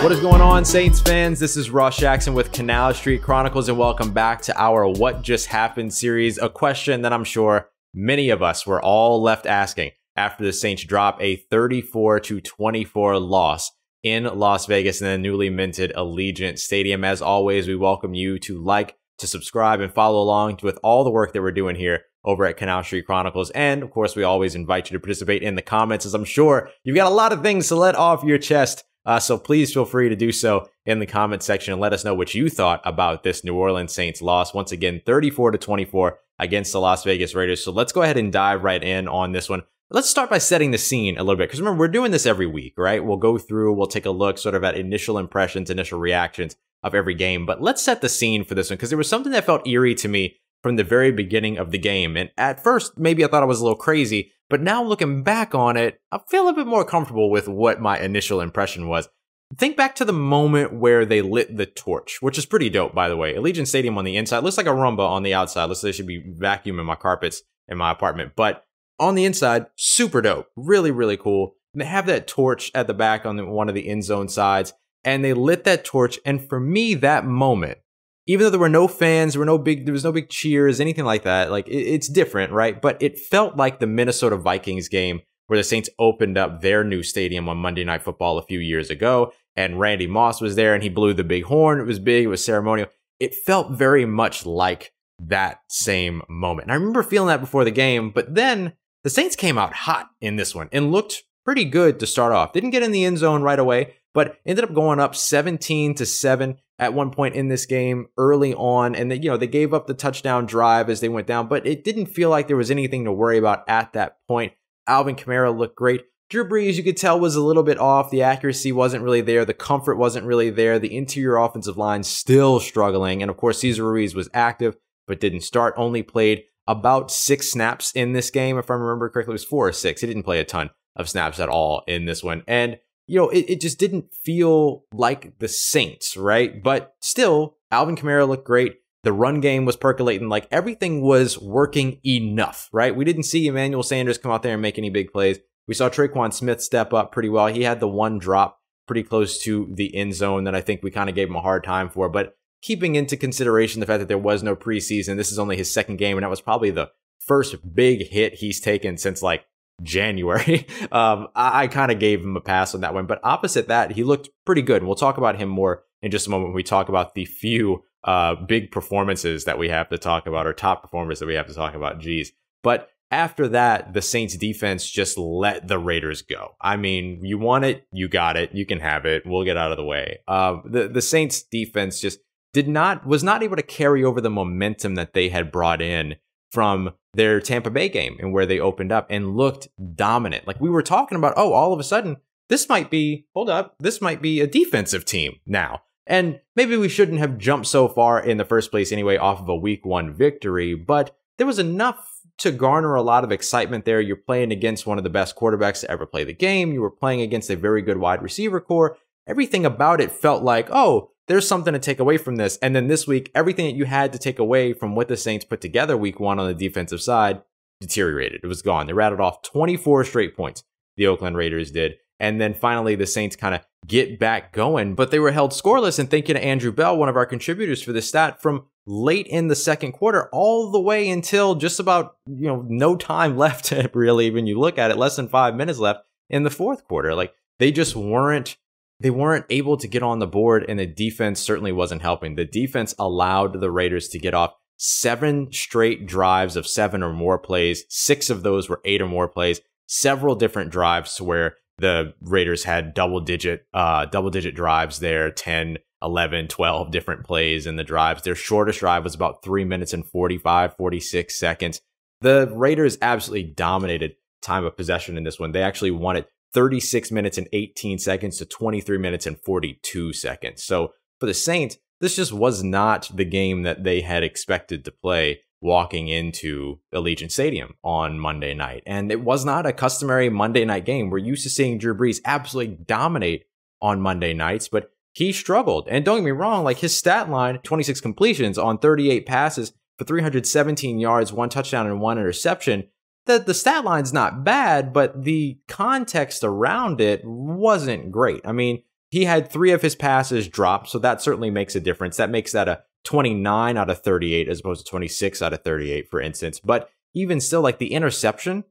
What is going on, Saints fans? This is Ross Jackson with Canal Street Chronicles, and welcome back to our What Just Happened series, a question that I'm sure many of us were all left asking after the Saints drop a 34-24 loss in Las Vegas in the newly minted Allegiant Stadium. As always, we welcome you to like, to subscribe, and follow along with all the work that we're doing here over at Canal Street Chronicles. And of course, we always invite you to participate in the comments, as I'm sure you've got a lot of things to let off your chest. So please feel free to do so in the comment section and let us know what you thought about this New Orleans Saints loss. Once again, 34-24 against the Las Vegas Raiders. So let's go ahead and dive right in on this one. Let's start by setting the scene a little bit, because remember, we're doing this every week, right? We'll go through, we'll take a look sort of at initial impressions, initial reactions of every game. But let's set the scene for this one, because there was something that felt eerie to me from the very beginning of the game. And at first, maybe I thought I was a little crazy, but now looking back on it, I feel a bit more comfortable with what my initial impression was. Think back to the moment where they lit the torch, which is pretty dope, by the way. Allegiant Stadium on the inside looks like a Roomba on the outside. Looks like they should be vacuuming my carpets in my apartment. But on the inside, super dope. Really, really cool. And they have that torch at the back on one of the end zone sides, and they lit that torch. And for me, that moment, even though there were no fans, there was no big cheers, anything like that. Like, it's different, right? But it felt like the Minnesota Vikings game where the Saints opened up their new stadium on Monday Night Football a few years ago, and Randy Moss was there, and he blew the big horn. It was big, it was ceremonial. It felt very much like that same moment. And I remember feeling that before the game, but then the Saints came out hot in this one and looked pretty good to start off. Didn't get in the end zone right away, but ended up going up 17-7 at one point in this game early on. And they gave up the touchdown drive as they went down, but it didn't feel like there was anything to worry about at that point. Alvin Kamara looked great. Drew Brees, you could tell, was a little bit off. The accuracy wasn't really there. The comfort wasn't really there. The interior offensive line still struggling. And of course, Cesar Ruiz was active, but didn't start. Only played about 6 snaps in this game. If I remember correctly, it was 4 or 6. He didn't play a ton of snaps at all in this one. And, it just didn't feel like the Saints, right? But still, Alvin Kamara looked great. The run game was percolating. Like, everything was working enough, right? We didn't see Emmanuel Sanders come out there and make any big plays. We saw Traequan Smith step up pretty well. He had the one drop pretty close to the end zone that I think we kind of gave him a hard time for. But keeping into consideration the fact that there was no preseason, this is only his second game, and that was probably the first big hit he's taken since like January. I kind of gave him a pass on that one. But opposite that, he looked pretty good. And we'll talk about him more in just a moment when we talk about the few big performances that we have to talk about, or top performers that we have to talk about. Geez. But after that, the Saints defense just let the Raiders go. I mean, you want it, you got it, you can have it. We'll get out of the way. The Saints defense just was not able to carry over the momentum that they had brought in from their Tampa Bay game, and where they opened up and looked dominant. Like, we were talking about, all of a sudden, this might be a defensive team now. And maybe we shouldn't have jumped so far in the first place anyway off of a week 1 victory, but there was enough to garner a lot of excitement there. You're playing against one of the best quarterbacks to ever play the game. You were playing against a very good wide receiver core. Everything about it felt like, there's something to take away from this. And then this week, everything that you had to take away from what the Saints put together week 1 on the defensive side deteriorated. It was gone. They rattled off 24 straight points, the Oakland Raiders did. And then finally, the Saints kind of get back going, but they were held scoreless. And thank you to Andrew Bell, one of our contributors for this stat, from late in the second quarter all the way until just about, no time left, really, when you look at it, less than 5 minutes left in the fourth quarter. Like, they just weren't able to get on the board, and the defense certainly wasn't helping. The defense allowed the Raiders to get off 7 straight drives of 7 or more plays. 6 of those were 8 or more plays. Several different drives where the Raiders had double-digit drives there, 10, 11, 12 different plays in the drives. Their shortest drive was about 3 minutes and 46 seconds. The Raiders absolutely dominated time of possession in this one. They actually won it 36 minutes and 18 seconds to 23 minutes and 42 seconds. So for the Saints, this just was not the game that they had expected to play walking into Allegiant Stadium on Monday night. And it was not a customary Monday night game. We're used to seeing Drew Brees absolutely dominate on Monday nights, but he struggled. And don't get me wrong, like, his stat line, 26 completions on 38 passes for 317 yards, 1 touchdown and 1 interception. The stat line's not bad, but the context around it wasn't great. I mean, he had 3 of his passes dropped, so that certainly makes a difference. That makes that a 29 out of 38 as opposed to 26 out of 38, for instance. But even still, like the interception,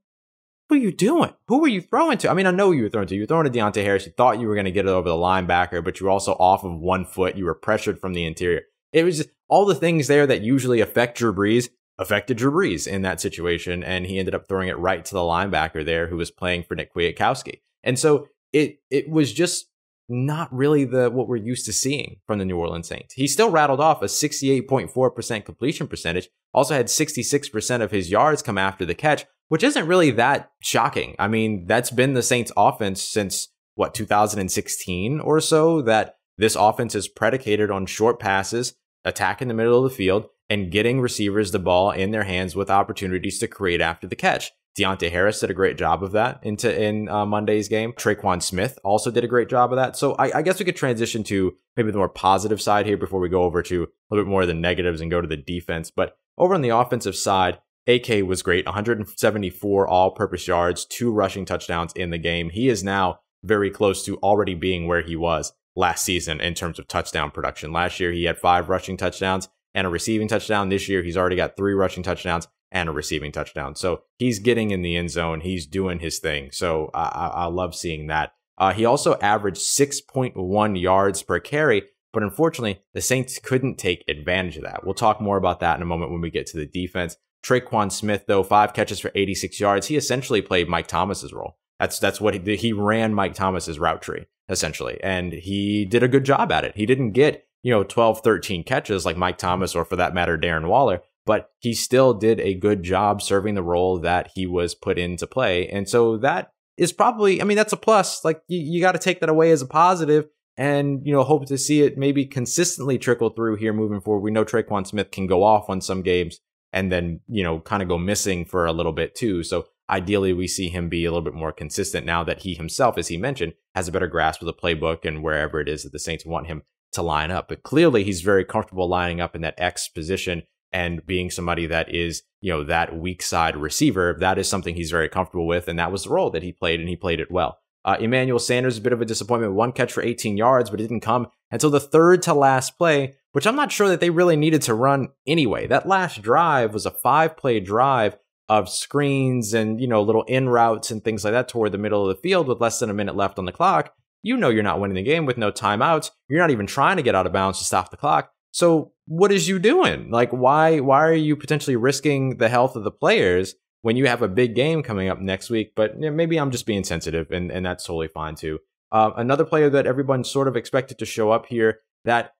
what are you doing? Who were you throwing to? I mean, I know who you were throwing to. You were throwing to Deontay Harris. You thought you were going to get it over the linebacker, but you were also off of 1 foot. You were pressured from the interior. It was just all the things there that usually affect Drew Brees affected Drew Brees in that situation, and he ended up throwing it right to the linebacker there who was playing for Nick Kwiatkowski. And so it was just not really what we're used to seeing from the New Orleans Saints. He still rattled off a 68.4% completion percentage, also had 66% of his yards come after the catch, which isn't really that shocking. I mean, that's been the Saints offense since, 2016 or so, that this offense is predicated on short passes, attacking the middle of the field, and getting receivers the ball in their hands with opportunities to create after the catch. Deontay Harris did a great job of that in Monday's game. Traequan Smith also did a great job of that. So I guess we could transition to maybe the more positive side here before we go over to a little bit more of the negatives and go to the defense. But over on the offensive side, AK was great. 174 all-purpose yards, 2 rushing touchdowns in the game. He is now very close to already being where he was last season in terms of touchdown production. Last year, he had 5 rushing touchdowns and a receiving touchdown. This year, he's already got 3 rushing touchdowns and a receiving touchdown. So he's getting in the end zone. He's doing his thing. So I love seeing that. He also averaged 6.1 yards per carry, but unfortunately, the Saints couldn't take advantage of that. We'll talk more about that in a moment when we get to the defense. Traequan Smith, though, 5 catches for 86 yards. He essentially played Mike Thomas's role. That's what he ran Mike Thomas's route tree, essentially. And he did a good job at it. He didn't get, 12, 13 catches like Mike Thomas or, for that matter, Darren Waller, but he still did a good job serving the role that he was put into play. And so that is probably, that's a plus. Like, you got to take that away as a positive and, hope to see it maybe consistently trickle through here moving forward. We know Traequan Smith can go off on some games and then, kind of go missing for a little bit too. So ideally, we see him be a little bit more consistent now that he himself, as he mentioned, has a better grasp of the playbook and wherever it is that the Saints want him to line up. But clearly, he's very comfortable lining up in that X position and being somebody that is, that weak side receiver. That is something he's very comfortable with. And that was the role that he played, and he played it well. Emmanuel Sanders, a bit of a disappointment. 1 catch for 18 yards, but it didn't come until the third to last play, which I'm not sure that they really needed to run anyway. That last drive was a 5-play drive of screens and, little in routes and things like that toward the middle of the field with less than a minute left on the clock. You're not winning the game with no timeouts. You're not even trying to get out of bounds to stop the clock. So what is you doing? Like, why are you potentially risking the health of the players when you have a big game coming up next week? But maybe I'm just being sensitive, and that's totally fine too. Another player that everyone sort of expected to show up here that,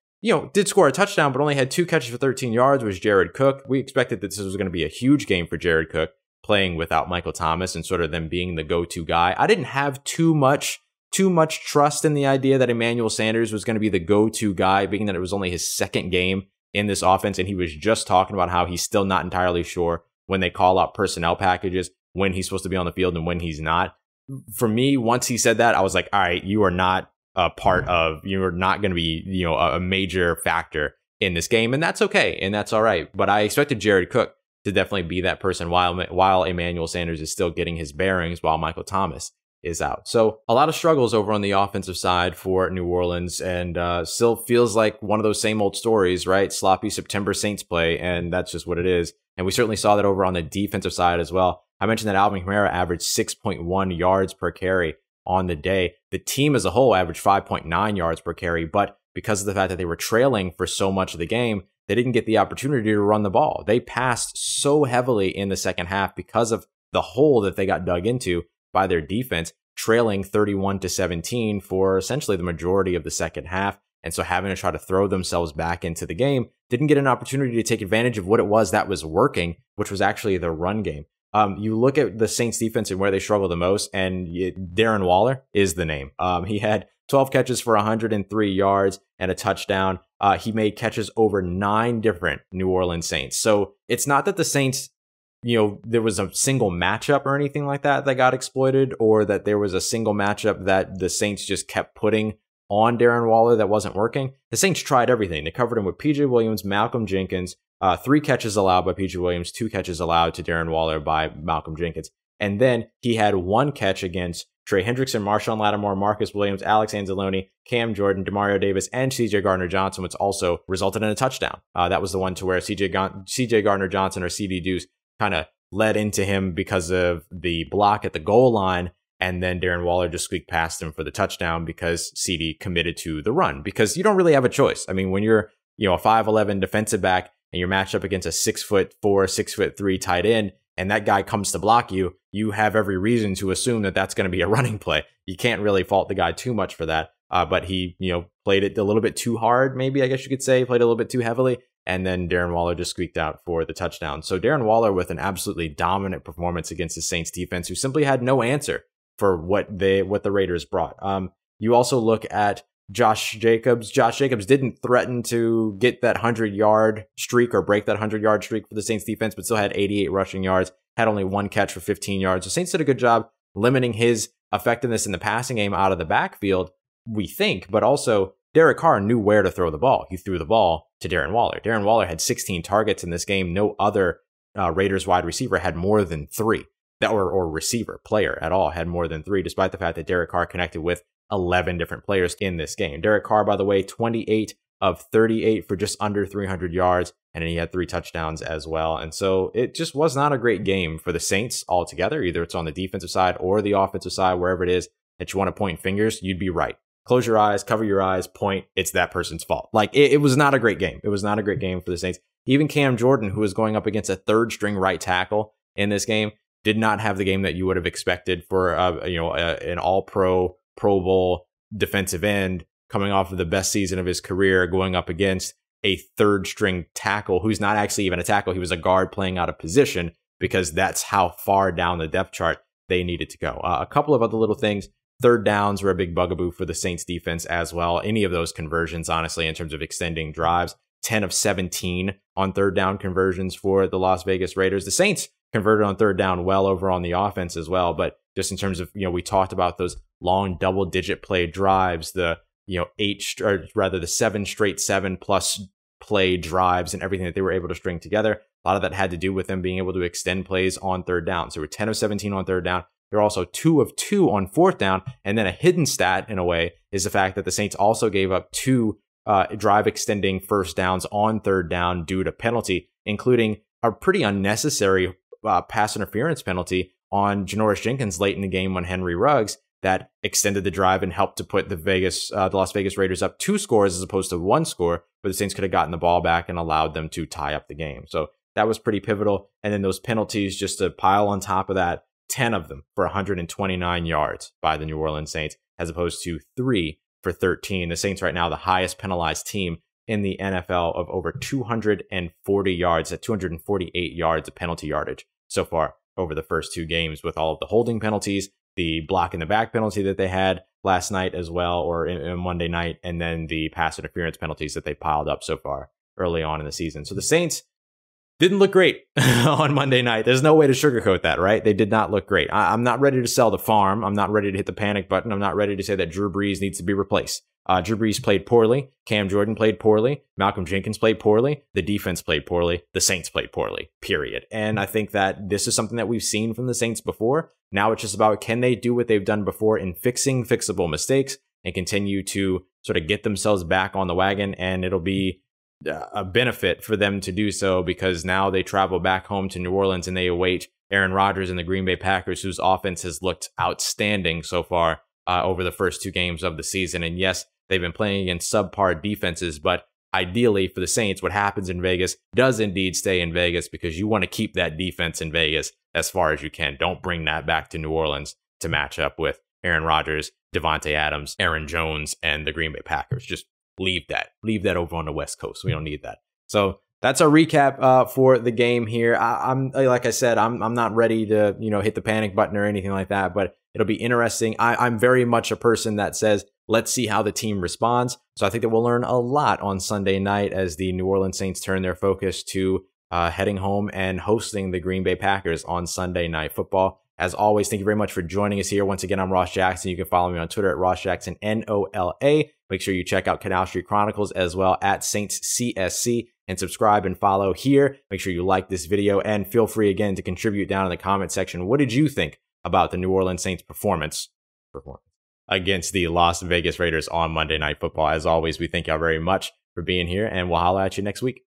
did score a touchdown, but only had 2 catches for 13 yards was Jared Cook. We expected that this was going to be a huge game for Jared Cook, playing without Michael Thomas and sort of them being the go-to guy. I didn't have too much trust in the idea that Emmanuel Sanders was going to be the go-to guy, being that it was only his second game in this offense, and he was just talking about how he's still not entirely sure when they call out personnel packages, when he's supposed to be on the field and when he's not. For me, once he said that, I was like, all right, you are not you're not going to be, a major factor in this game. And that's okay. And that's all right. But I expected Jared Cook to definitely be that person while Emmanuel Sanders is still getting his bearings while Michael Thomas is out. So a lot of struggles over on the offensive side for New Orleans, and still feels like one of those same old stories, right? Sloppy September Saints play. And that's just what it is. And we certainly saw that over on the defensive side as well. I mentioned that Alvin Kamara averaged 6.1 yards per carry on the day. The team as a whole averaged 5.9 yards per carry, but because of the fact that they were trailing for so much of the game, they didn't get the opportunity to run the ball. They passed so heavily in the second half because of the hole that they got dug into by their defense, trailing 31-17 for essentially the majority of the second half. And so having to try to throw themselves back into the game, didn't get an opportunity to take advantage of what it was that was working, which was actually the run game. You look at the Saints defense and where they struggle the most, and Darren Waller is the name. He had 12 catches for 103 yards and a touchdown. He made catches over 9 different New Orleans Saints. So it's not that the Saints, there was a single matchup or anything like that got exploited, or that there was a single matchup that the Saints just kept putting on Darren Waller that wasn't working. The Saints tried everything. They covered him with PJ Williams, Malcolm Jenkins, 3 catches allowed by PJ Williams, 2 catches allowed to Darren Waller by Malcolm Jenkins. And then he had 1 catch against Trey Hendrickson, Marshawn Lattimore, Marcus Williams, Alex Anzalone, Cam Jordan, Demario Davis, and CJ Gardner-Johnson, which also resulted in a touchdown. That was the one to where CJ Gardner-Johnson or CD Deuce kind of led into him because of the block at the goal line. And then Darren Waller just squeaked past him for the touchdown because CD committed to the run, because you don't really have a choice. I mean, when you're, a 5'11" defensive back and you're matched up against a 6'4", 6'3" tight end, and that guy comes to block you, you have every reason to assume that that's going to be a running play. You can't really fault the guy too much for that. But he, played it a little bit too hard, maybe, I guess you could say, played a little bit too heavily. And then Darren Waller just squeaked out for the touchdown. So Darren Waller with an absolutely dominant performance against the Saints defense, who simply had no answer for what the Raiders brought. You also look at Josh Jacobs. Josh Jacobs didn't threaten to get that 100-yard streak or break that 100-yard streak for the Saints defense, but still had 88 rushing yards, had only one catch for 15 yards. The Saints did a good job limiting his effectiveness in the passing game out of the backfield, we think, but also Derek Carr knew where to throw the ball. He threw the ball to Darren Waller. Darren Waller had 16 targets in this game. No other Raiders wide receiver had more than 3. Or receiver player at all had more than 3, despite the fact that Derek Carr connected with 11 different players in this game. Derek Carr, by the way, 28 of 38 for just under 300 yards, and then he had 3 touchdowns as well. And so it just was not a great game for the Saints altogether. Either it's on the defensive side or the offensive side, wherever it is that you want to point fingers, you'd be right. Close your eyes, cover your eyes, point. It's that person's fault. Like, it was not a great game. It was not a great game for the Saints. Even Cam Jordan, who was going up against a third-string right tackle in this game, did not have the game that you would have expected for an all-pro, Pro Bowl defensive end coming off of the best season of his career, going up against a third-string tackle who's not actually even a tackle. He was a guard playing out of position, because that's how far down the depth chart they needed to go. A couple of other little things. Third downs were a big bugaboo for the Saints defense as well. Any of those conversions, honestly, in terms of extending drives, 10 of 17 on third down conversions for the Las Vegas Raiders. The Saints converted on third down well over on the offense as well. But just in terms of, we talked about those long double-digit play drives, the, the 7 straight 7+ play drives and everything that they were able to string together. A lot of that had to do with them being able to extend plays on third down. So we're 10 of 17 on third down. They're also 2 of 2 on fourth down. And then a hidden stat, in a way, is the fact that the Saints also gave up 2 drive extending first downs on third down due to penalty, including a pretty unnecessary pass interference penalty on Janoris Jenkins late in the game on Henry Ruggs that extended the drive and helped to put the Las Vegas Raiders up 2 scores as opposed to 1 score, where the Saints could have gotten the ball back and allowed them to tie up the game. So that was pretty pivotal. And then those penalties, just to pile on top of that, 10 of them for 129 yards by the New Orleans Saints, as opposed to 3 for 13. The Saints right now, the highest penalized team in the NFL, of over 240 yards, at 248 yards of penalty yardage so far over the first 2 games, with all of the holding penalties, the block in the back penalty that they had last night as well, or in Monday night, and then the pass interference penalties that they piled up so far early on in the season. So the Saints didn't look great on Monday night. There's no way to sugarcoat that, right? They did not look great. I'm not ready to sell the farm. I'm not ready to hit the panic button. I'm not ready to say that Drew Brees needs to be replaced. Drew Brees played poorly. Cam Jordan played poorly. Malcolm Jenkins played poorly. The defense played poorly. The Saints played poorly, period. And I think that this is something that we've seen from the Saints before. Now it's just about, can they do what they've done before in fixing fixable mistakes and continue to sort of get themselves back on the wagon? And it'll be a benefit for them to do so, because now they travel back home to New Orleans and they await Aaron Rodgers and the Green Bay Packers, whose offense has looked outstanding so far over the first 2 games of the season. And yes, they've been playing against subpar defenses, but ideally for the Saints, what happens in Vegas does indeed stay in Vegas, because you want to keep that defense in Vegas as far as you can. Don't bring that back to New Orleans to match up with Aaron Rodgers, Devontae Adams, Aaron Jones, and the Green Bay Packers. Just leave that over on the West Coast. We don't need that. So that's our recap for the game here. I'm like I said, I'm not ready to hit the panic button or anything like that, but it'll be interesting. I'm very much a person that says, let's see how the team responds. So I think that we'll learn a lot on Sunday night as the New Orleans Saints turn their focus to heading home and hosting the Green Bay Packers on Sunday Night Football. As always, thank you very much for joining us here. Once again, I'm Ross Jackson. You can follow me on Twitter at Ross Jackson, NOLA. Make sure you check out Canal Street Chronicles as well at Saints CSC, and subscribe and follow here. Make sure you like this video, and feel free again to contribute down in the comment section. What did you think about the New Orleans Saints performance performance against the Las Vegas Raiders on Monday Night Football. As always, we thank y'all very much for being here, and we'll holla at you next week.